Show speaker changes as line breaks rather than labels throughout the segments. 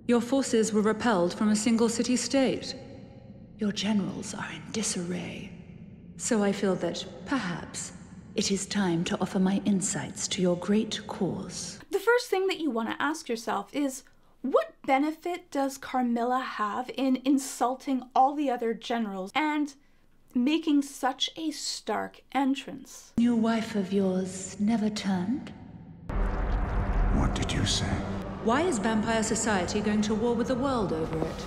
Your forces were repelled from a single city-state. Your generals are in disarray. So I feel that, perhaps, it is time to offer my insights to your great cause.
The first thing that you want to ask yourself is, what benefit does Carmilla have in insulting all the other generals and making such a stark entrance?
New wife of yours never turned?
What did you say?
Why is vampire society going to war with the world over it?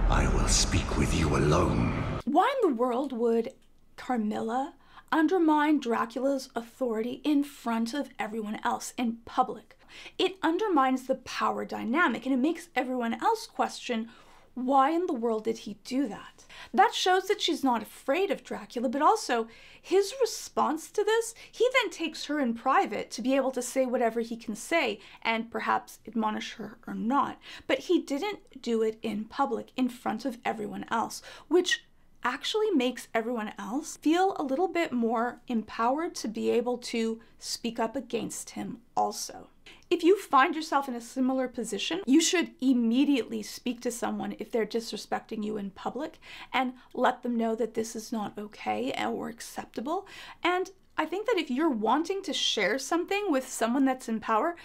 I will speak with you alone.
Why in the world would Carmilla undermine Dracula's authority in front of everyone else in public? It undermines the power dynamic, and it makes everyone else question, why in the world did he do that? That shows that she's not afraid of Dracula, but also his response to this, he then takes her in private to be able to say whatever he can say and perhaps admonish her or not. But he didn't do it in public, in front of everyone else, which actually makes everyone else feel a little bit more empowered to be able to speak up against him also. If you find yourself in a similar position, you should immediately speak to someone if they're disrespecting you in public and let them know that this is not okay or acceptable. And I think that if you're wanting to share something with someone that's in power,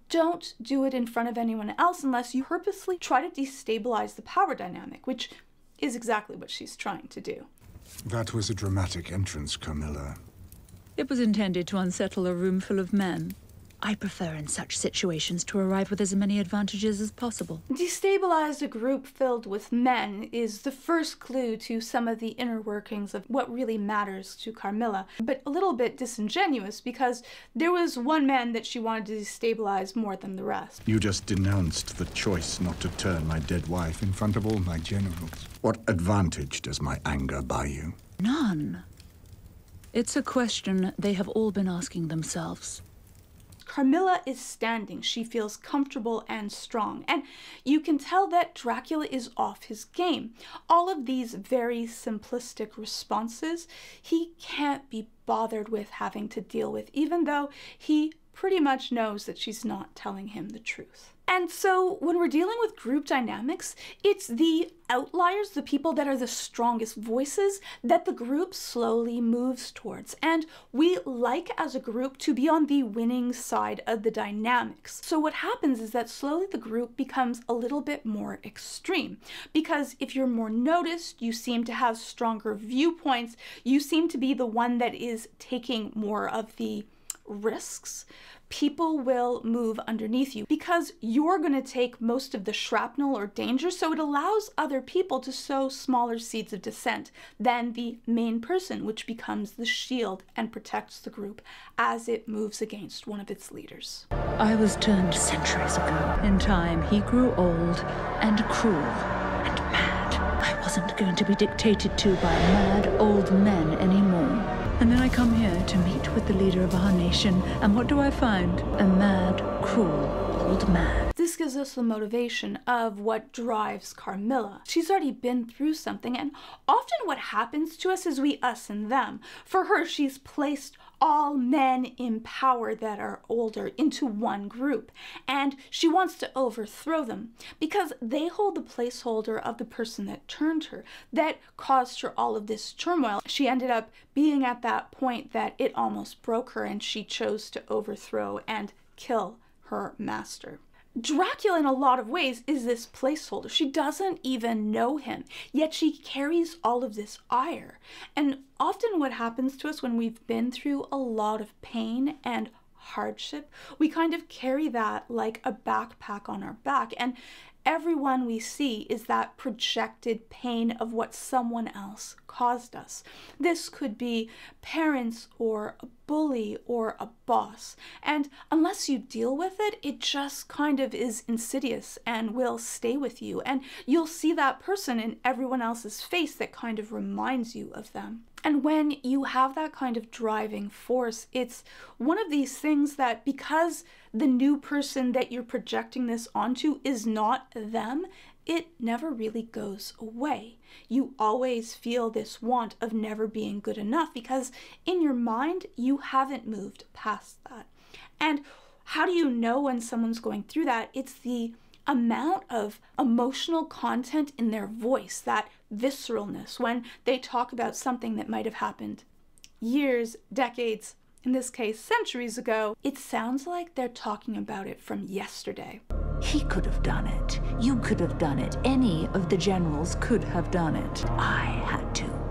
don't do it in front of anyone else unless you purposely try to destabilize the power dynamic, which is exactly what she's trying to do.
That was a dramatic entrance, Carmilla.
It was intended to unsettle a room full of men. I prefer in such situations to arrive with as many advantages as possible.
Destabilize a group filled with men is the first clue to some of the inner workings of what really matters to Carmilla, but a little bit disingenuous because there was one man that she wanted to destabilize more than the rest.
You just denounced the choice not to turn my dead wife in front of all my generals. What advantage does my anger buy you?
None. It's a question they have all been asking themselves.
Carmilla is standing. She feels comfortable and strong. And you can tell that Dracula is off his game. All of these very simplistic responses, he can't be bothered with having to deal with, even though he pretty much knows that she's not telling him the truth. And so when we're dealing with group dynamics, it's the outliers, the people that are the strongest voices, that the group slowly moves towards. And we like as a group to be on the winning side of the dynamics. So what happens is that slowly the group becomes a little bit more extreme. Because if you're more noticed, you seem to have stronger viewpoints, you seem to be the one that is taking more of the risks, people will move underneath you because you're going to take most of the shrapnel or danger, so it allows other people to sow smaller seeds of dissent than the main person, which becomes the shield and protects the group as it moves against one of its leaders.
I was turned centuries ago. In time, he grew old and cruel and mad. I wasn't going to be dictated to by mad old men anymore. And then I come here to meet with the leader of our nation, and what do I find? A mad, cruel old man.
This gives us the motivation of what drives Carmilla. She's already been through something, and often what happens to us is we us and them. For her, she's placed all men in power that are older into one group, and she wants to overthrow them because they hold the placeholder of the person that turned her, that caused her all of this turmoil. She ended up being at that point that it almost broke her, and she chose to overthrow and kill her master. Dracula, in a lot of ways, is this placeholder. She doesn't even know him, yet she carries all of this ire. And often what happens to us when we've been through a lot of pain and hardship, we kind of carry that like a backpack on our back, and everyone we see is that projected pain of what someone else caused us. This could be parents or a bully or a boss, and unless you deal with it, it just kind of is insidious and will stay with you, and you'll see that person in everyone else's face that kind of reminds you of them. And when you have that kind of driving force, it's one of these things that because the new person that you're projecting this onto is not them, it never really goes away. You always feel this want of never being good enough because in your mind, you haven't moved past that. And how do you know when someone's going through that? It's the amount of emotional content in their voice, that visceralness when they talk about something that might have happened years, decades, in this case, centuries ago, it sounds like they're talking about it from yesterday.
He could have done it. You could have done it. Any of the generals could have done it. I had to.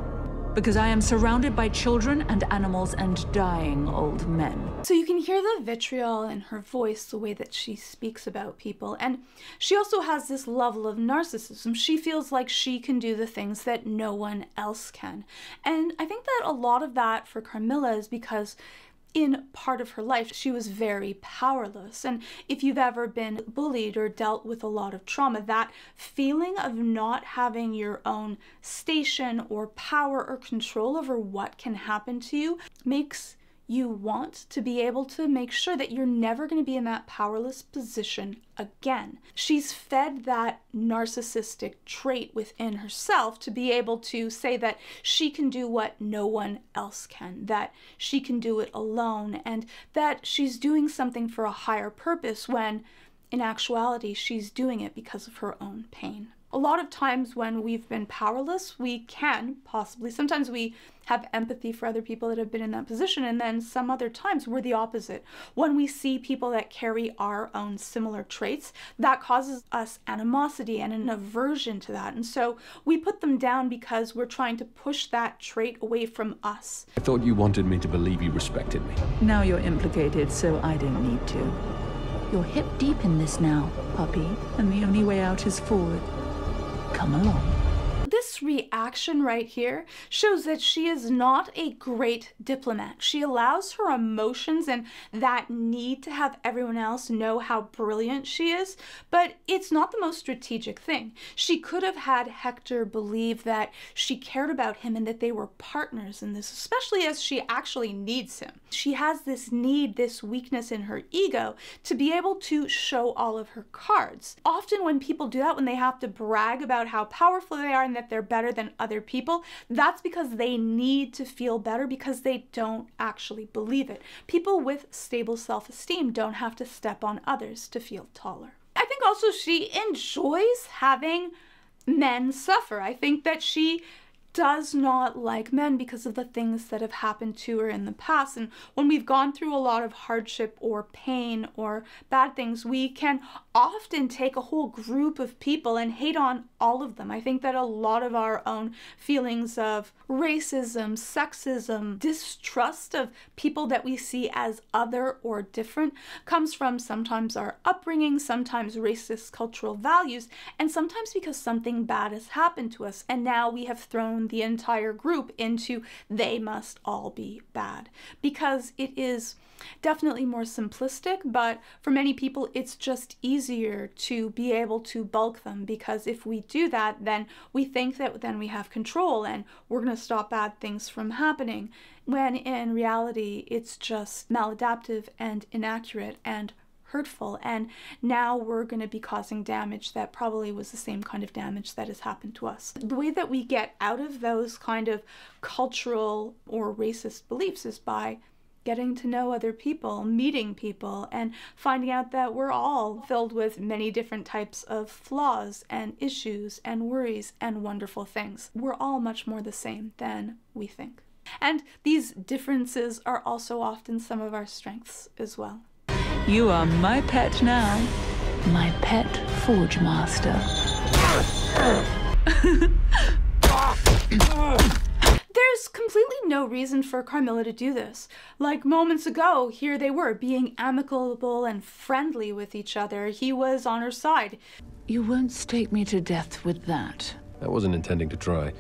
Because I am surrounded by children and animals and dying old men.
So you can hear the vitriol in her voice, the way that she speaks about people. And she also has this level of narcissism. She feels like she can do the things that no one else can. And I think that a lot of that for Carmilla is because in part of her life, she was very powerless. And if you've ever been bullied or dealt with a lot of trauma, that feeling of not having your own station or power or control over what can happen to you makes you want to be able to make sure that you're never going to be in that powerless position again. She's fed that narcissistic trait within herself to be able to say that she can do what no one else can, that she can do it alone, and that she's doing something for a higher purpose when in actuality she's doing it because of her own pain. A lot of times when we've been powerless, we can possibly, sometimes we have empathy for other people that have been in that position, and then some other times we're the opposite. When we see people that carry our own similar traits, that causes us animosity and an aversion to that. And so we put them down because we're trying to push that trait away from us.
I thought you wanted me to believe you respected me.
Now you're implicated, so I don't need to. You're hip deep in this now, puppy, and the only way out is forward. Come along.
This reaction right here shows that she is not a great diplomat. She allows her emotions and that need to have everyone else know how brilliant she is, but it's not the most strategic thing. She could have had Hector believe that she cared about him and that they were partners in this, especially as she actually needs him. She has this need, this weakness in her ego to be able to show all of her cards. Often when people do that, when they have to brag about how powerful they are and that they're better than other people, that's because they need to feel better because they don't actually believe it. People with stable self-esteem don't have to step on others to feel taller. I think also she enjoys having men suffer. I think that she does not like men because of the things that have happened to her in the past. And when we've gone through a lot of hardship or pain or bad things, we can often take a whole group of people and hate on all of them. I think that a lot of our own feelings of racism, sexism, distrust of people that we see as other or different comes from sometimes our upbringing, sometimes racist cultural values, and sometimes because something bad has happened to us. And now we have thrown the entire group into they must all be bad, because it is definitely more simplistic, but for many people it's just easier to be able to bulk them, because if we do that, then we think that then we have control and we're going to stop bad things from happening, when in reality it's just maladaptive and inaccurate and hurtful, and now we're going to be causing damage that probably was the same kind of damage that has happened to us. The way that we get out of those kind of cultural or racist beliefs is by getting to know other people, meeting people, and finding out that we're all filled with many different types of flaws and issues and worries and wonderful things. We're all much more the same than we think. And these differences are also often some of our strengths as well.
You are my pet now. My pet forge master.
There's completely no reason for Carmilla to do this. Like moments ago, here they were being amicable and friendly with each other. He was on her side.
You won't stake me to death with that.
I wasn't intending to try.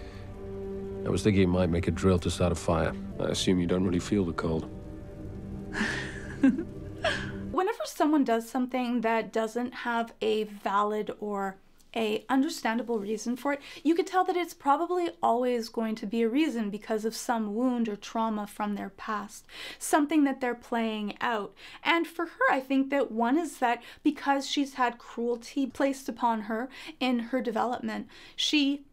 I was thinking it might make a drill to start a fire. I assume you don't really feel the cold.
Whenever someone does something that doesn't have a valid or a understandable reason for it, you could tell that it's probably always going to be a reason because of some wound or trauma from their past, something that they're playing out. And for her, I think that one is that because she's had cruelty placed upon her in her development, she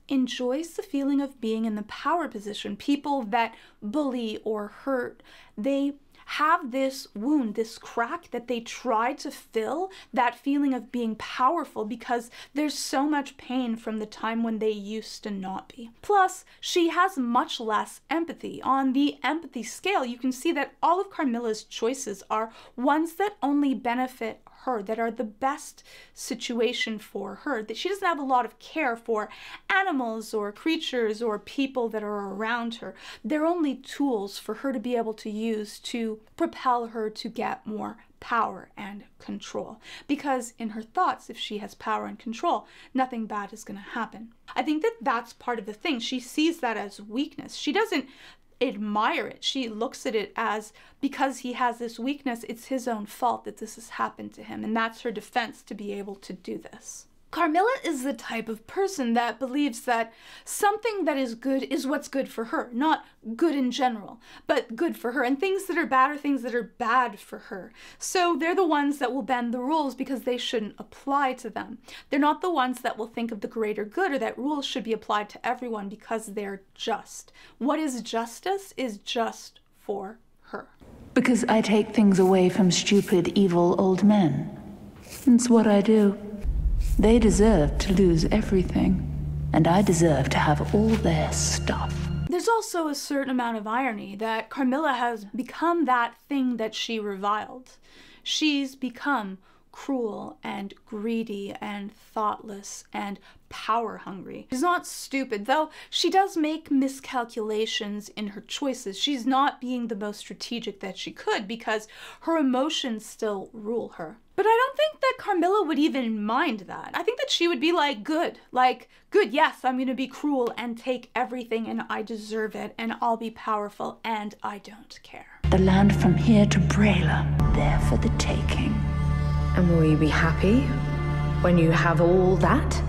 enjoys the feeling of being in the power position. People that bully or hurt, they have this wound, this crack that they try to fill that feeling of being powerful because there's so much pain from the time when they used to not be. Plus, she has much less empathy. On the empathy scale, you can see that all of Carmilla's choices are ones that only benefit her, that are the best situation for her, that she doesn't have a lot of care for animals or creatures or people that are around her. They're only tools for her to be able to use to propel her to get more power and control. Because in her thoughts, if she has power and control, nothing bad is going to happen. I think that that's part of the thing. She sees that as weakness. She doesn't admire it. She looks at it as, because he has this weakness, it's his own fault that this has happened to him. And that's her defense to be able to do this. Carmilla is the type of person that believes that something that is good is what's good for her. Not good in general, but good for her. And things that are bad are things that are bad for her. So they're the ones that will bend the rules because they shouldn't apply to them. They're not the ones that will think of the greater good or that rules should be applied to everyone because they're just. What is justice is just for her.
Because I take things away from stupid, evil old men. It's what I do. They deserve to lose everything, and I deserve to have all their stuff.
There's also a certain amount of irony that Carmilla has become that thing that she reviled. She's become cruel and greedy and thoughtless and power hungry. She's not stupid, though she does make miscalculations in her choices. She's not being the most strategic that she could because her emotions still rule her. But I don't think that Carmilla would even mind that. I think that she would be like, good, yes, I'm gonna be cruel and take everything and I deserve it and I'll be powerful and I don't care.
The land from here to Brayla, there for the taking.
And will you be happy when you have all that?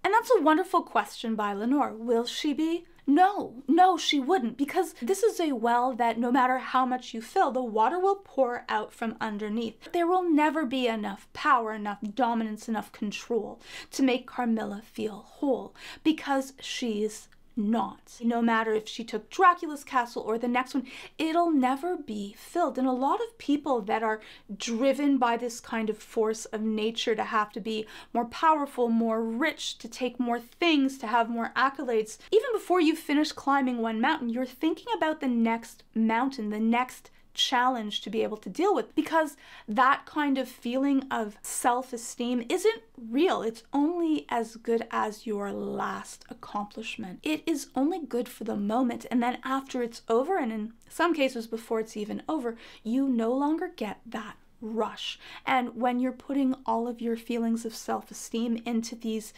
And that's a wonderful question by Lenore. Will she be? No, she wouldn't, because this is a well that no matter how much you fill, the water will pour out from underneath. There will never be enough power, enough dominance, enough control to make Carmilla feel whole, because she's not. No matter if she took Dracula's castle or the next one, it'll never be filled. And a lot of people that are driven by this kind of force of nature to have to be more powerful, more rich, to take more things, to have more accolades, even before you finish climbing one mountain, you're thinking about the next mountain, the next challenge to be able to deal with, because that kind of feeling of self-esteem isn't real. It's only as good as your last accomplishment. It is only good for the moment, and then after it's over, and in some cases before it's even over, you no longer get that rush. And when you're putting all of your feelings of self-esteem into these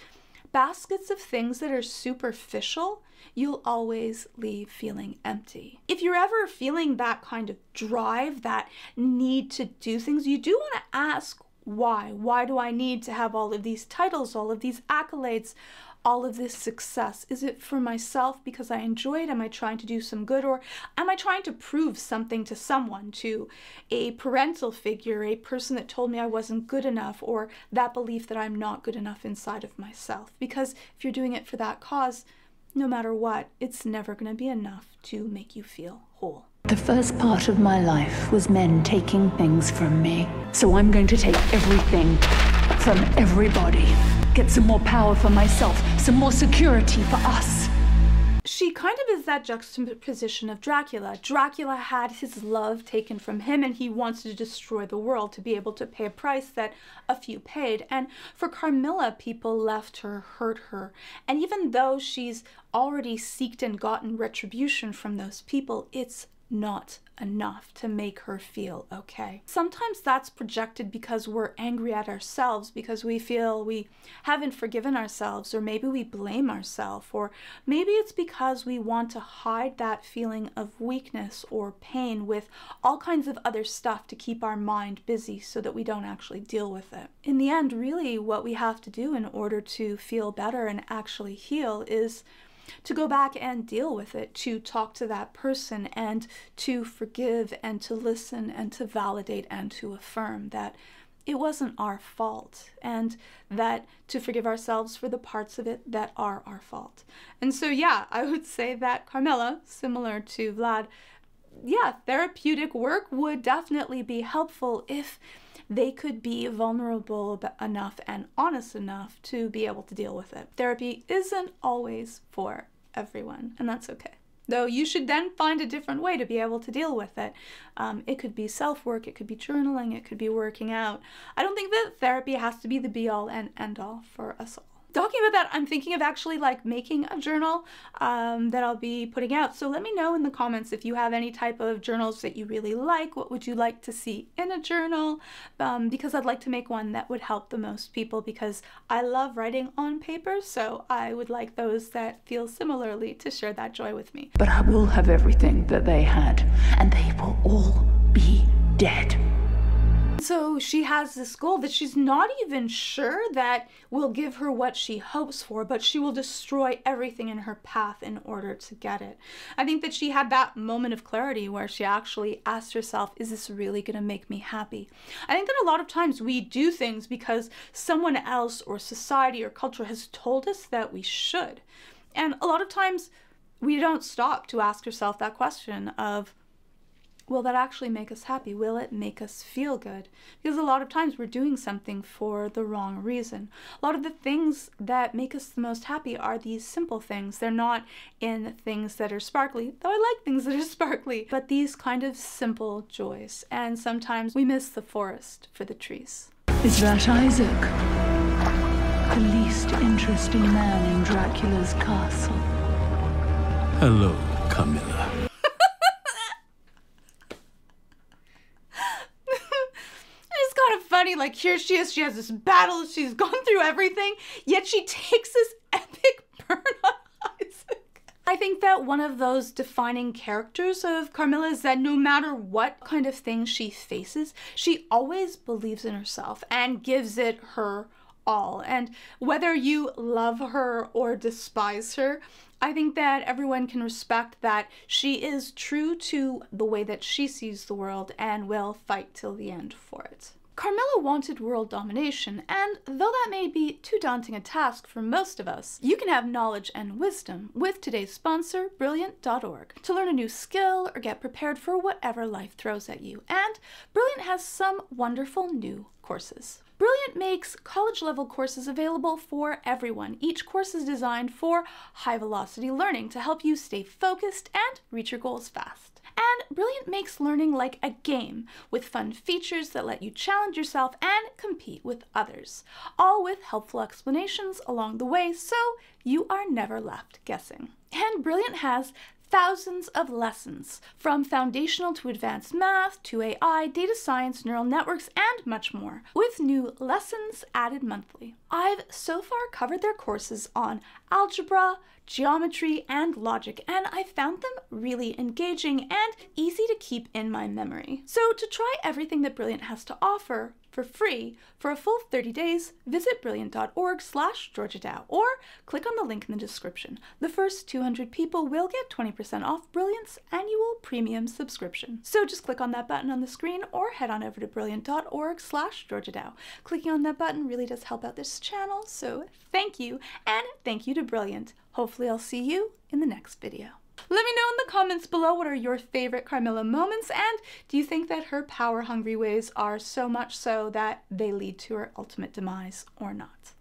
baskets of things that are superficial, you'll always leave feeling empty. If you're ever feeling that kind of drive, that need to do things, you do want to ask why. Why do I need to have all of these titles, all of these accolades, all of this success? Is it for myself because I enjoy it? Am I trying to do some good? Or am I trying to prove something to someone, to a parental figure, a person that told me I wasn't good enough, or that belief that I'm not good enough inside of myself? Because if you're doing it for that cause, no matter what, it's never going to be enough to make you feel whole.
The first part of my life was men taking things from me. So I'm going to take everything from everybody. Get some more power for myself, some more security for us.
She kind of is that juxtaposition of Dracula. Dracula had his love taken from him and he wants to destroy the world to be able to pay a price that a few paid. And for Carmilla, people left her, hurt her. And even though she's already seeked and gotten retribution from those people, it's not enough to make her feel okay. Sometimes that's projected because we're angry at ourselves, because we feel we haven't forgiven ourselves, or maybe we blame ourselves, or maybe it's because we want to hide that feeling of weakness or pain with all kinds of other stuff to keep our mind busy so that we don't actually deal with it. In the end, really what we have to do in order to feel better and actually heal is to go back and deal with it, to talk to that person and to forgive and to listen and to validate and to affirm that it wasn't our fault, and that to forgive ourselves for the parts of it that are our fault. And so yeah, I would say that Carmilla, similar to Vlad, yeah, therapeutic work would definitely be helpful if they could be vulnerable enough and honest enough to be able to deal with it. Therapy isn't always for everyone, and that's okay. Though you should then find a different way to be able to deal with it. It could be self-work, it could be journaling, it could be working out. I don't think that therapy has to be the be-all and end-all for us all. Talking about that, I'm thinking of actually like making a journal that I'll be putting out. So let me know in the comments if you have any type of journals that you really like. What would you like to see in a journal? Because I'd like to make one that would help the most people, because I love writing on paper. So I would like those that feel similarly to share that joy with me.
But I will have everything that they had, and they will all be dead.
So she has this goal that she's not even sure that will give her what she hopes for, but she will destroy everything in her path in order to get it. I think that she had that moment of clarity where she actually asked herself, is this really going to make me happy? I think that a lot of times we do things because someone else or society or culture has told us that we should. And a lot of times we don't stop to ask ourselves that question of, will that actually make us happy? Will it make us feel good? Because a lot of times we're doing something for the wrong reason. A lot of the things that make us the most happy are these simple things. They're not in things that are sparkly, though I like things that are sparkly, but these kind of simple joys. And sometimes we miss the forest for the trees.
Is that Isaac? The least interesting man in Dracula's castle.
Hello, Carmilla.
Funny, like here she is, she has this battle, she's gone through everything, yet she takes this epic burn on Isaac. I think that one of those defining characters of Carmilla is that no matter what kind of thing she faces, she always believes in herself and gives it her all. And whether you love her or despise her, I think that everyone can respect that she is true to the way that she sees the world and will fight till the end for it. Carmilla wanted world domination, and though that may be too daunting a task for most of us, you can have knowledge and wisdom with today's sponsor, Brilliant.org, to learn a new skill or get prepared for whatever life throws at you. And Brilliant has some wonderful new courses. Brilliant makes college-level courses available for everyone. Each course is designed for high-velocity learning to help you stay focused and reach your goals fast. And Brilliant makes learning like a game, with fun features that let you challenge yourself and compete with others, all with helpful explanations along the way so you are never left guessing. And Brilliant has thousands of lessons, from foundational to advanced math, to AI, data science, neural networks, and much more, with new lessons added monthly. I've so far covered their courses on algebra, geometry, and logic, and I found them really engaging and easy to keep in my memory. So to try everything that Brilliant has to offer for free for a full 30 days, visit brilliant.org/Georgia Dow or click on the link in the description. The first 200 people will get 20% off Brilliant's annual premium subscription. So just click on that button on the screen or head on over to brilliant.org/Georgia Dow. Clicking on that button really does help out this channel, so thank you, and thank you to Brilliant. Hopefully I'll see you in the next video. Let me know in the comments below what are your favorite Carmilla moments, and do you think that her power-hungry ways are so much so that they lead to her ultimate demise or not?